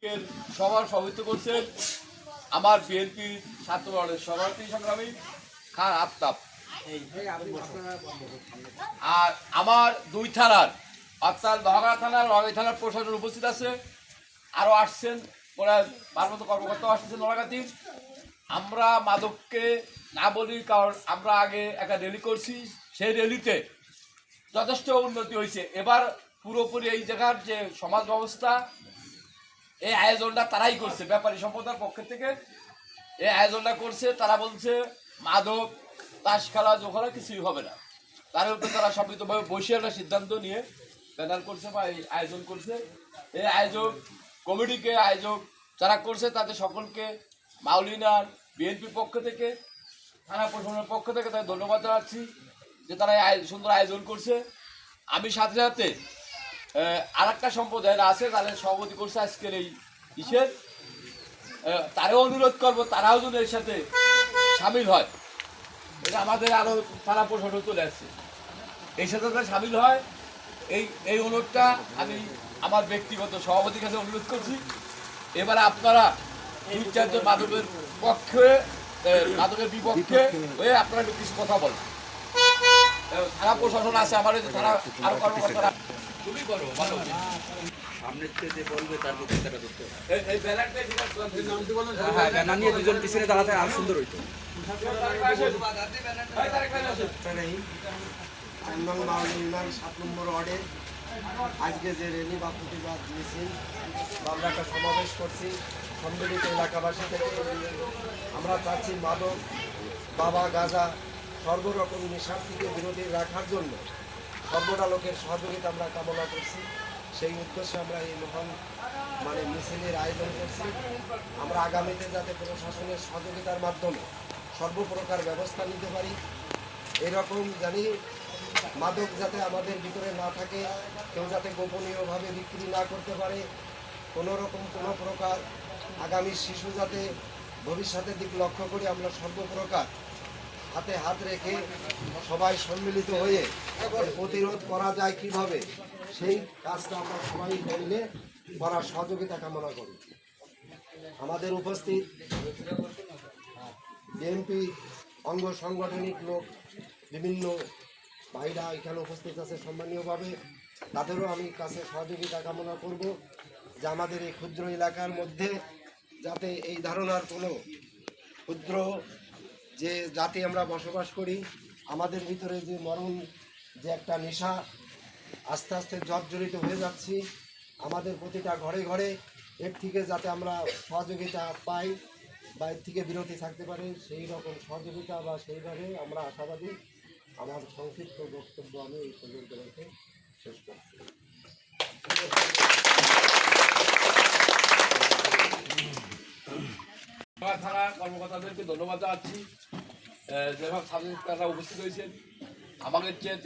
সবার সভাপতিত্ব করছেন আমার বিএনপি ছাত্র দলের সভাপতি সংগ্রামী খান আফতাব। আর আমার দুই থানার অর্থাৎ মহাগাড়া থানার নড়াগাতি থানার প্রশাসন উপস্থিত আছে, আরও আসছেন প্রায় 12 কর্মকর্তাও আসছেন নড়াগাতির। আমরা মাদককে না বলি, কারণ আমরা আগে একটা র্যালি করছি, সেই র্যালিতে যথেষ্ট উন্নতি হয়েছে। এবার পুরোপুরি এই জায়গার যে সমাজ ব্যবস্থা, এই আয়োজনটা তারাই করছে, ব্যাপারী সম্প্রদায়ের পক্ষ থেকে এই আয়োজনটা করছে। তারা বলছে মাদক তাস খেলা জোখালা কিছুই হবে না, তার উপরে তারা সম্মিলিতভাবে বসে একটা সিদ্ধান্ত নিয়ে প্যানেল করছে বা এই আয়োজন করছে। এই আয়োজক কমিটিকে, আয়োজক যারা করছে তাদের সকলকে মাউলিনার বিএনপির পক্ষ থেকে, থানা প্রশাসনের পক্ষ থেকে তাদের ধন্যবাদ জানাচ্ছি যে তারা এই সুন্দর আয়োজন করছে। আমি সাথে সাথে আর একটা সম্প্রদায়ের আছে, তাদের সভাপতি করছে আজকের এই ইসের, তারাও অনুরোধ করবো তারাও যেন এর সাথে সামিল হয়। এটা আমাদের আরও থানা প্রশাসন চলে আসছে, এই সাথে তারা সামিল হয়। এই অনুরোধটা আমি আমার ব্যক্তিগত সভাপতির কাছে অনুরোধ করছি। এবারে আপনারা 2-4 মাদকের পক্ষে, মাদকের বিপক্ষে হয়ে আপনারা একটু কিছু কথা বলেন। থানা প্রশাসন আছে আমাদের, থানা আরো কর্মকর্তারা তুমি করো ভালো। সামনের থেকে বলবে তারপর চিন্তাটা করতে হবে। এই ব্যানারটাই ঠিক আছে, হ্যাঁ, ব্যানার নিয়ে দুজন পিছনে দাঁড়াতে আর সুন্দর হইতো। ইউনিয়ন 7 নম্বর ওয়ার্ডে আজকে যে র্যালি বা প্রতিবাদ মিছিল বা আমরা একটা সমাবেশ করছি সম্মিলিত এলাকাবাসী থেকে, আমরা চাচ্ছি মাদক, বাবা, গাঁজা, সর্বরকম নেশার থেকে বিরতি রাখার জন্য সর্বটা লোকের সহযোগিতা আমরা কামনা করছি। সেই উদ্দেশ্যে আমরা এই মহান মিছিলের আয়োজন করছি। আমরা আগামীতে যাতে প্রশাসনের সহযোগিতার মাধ্যমে সর্বপ্রকার ব্যবস্থা নিতে পারি, এরকম জানি মাদক যাতে আমাদের ভিতরে না থাকে, কেউ যাতে গোপনীয়ভাবে বিক্রি না করতে পারে, কোনো প্রকার আগামী শিশু যাতে ভবিষ্যতের দিক লক্ষ্য করে আমরা সর্বপ্রকার হাতে হাত রেখে সবাই সম্মিলিত হয়ে প্রতিরোধ করা যায় কিভাবে, সেই কাজটা আমরা সবাই মিলে করার সহযোগিতা কামনা করি। আমাদের উপস্থিত বিএনপি অঙ্গ সাংগঠনিক লোক, বিভিন্ন ভাইরা এখানে উপস্থিত আছে সম্মানীয়ভাবে, তাদেরও আমি কাছে সহযোগিতা কামনা করব যে আমাদের এই ক্ষুদ্র এলাকার মধ্যে যাতে এই ধারণার কোনো ক্ষুদ্র যে জাতি আমরা বসবাস করি, আমাদের ভিতরে যে মরণ যে একটা নেশা আস্তে আস্তে জর্জরিত হয়ে যাচ্ছি, আমাদের প্রতিটা ঘরে ঘরে এর থেকে যাতে আমরা সহযোগিতা পাই বা এর থেকে বিরতি থাকতে পারে, সেই রকম সহযোগিতা বা সেইভাবে আমরা আশাবাদী। আমার সংক্ষিপ্ত বক্তব্য আমি এই পর্যন্ত রেখে শেষ করছি। থানা কর্মকর্তাদেরকে ধন্যবাদ জানাচ্ছি, যেভাবে সাংবাদিকরা উপস্থিত হয়েছেন। আমাদের চেয়ে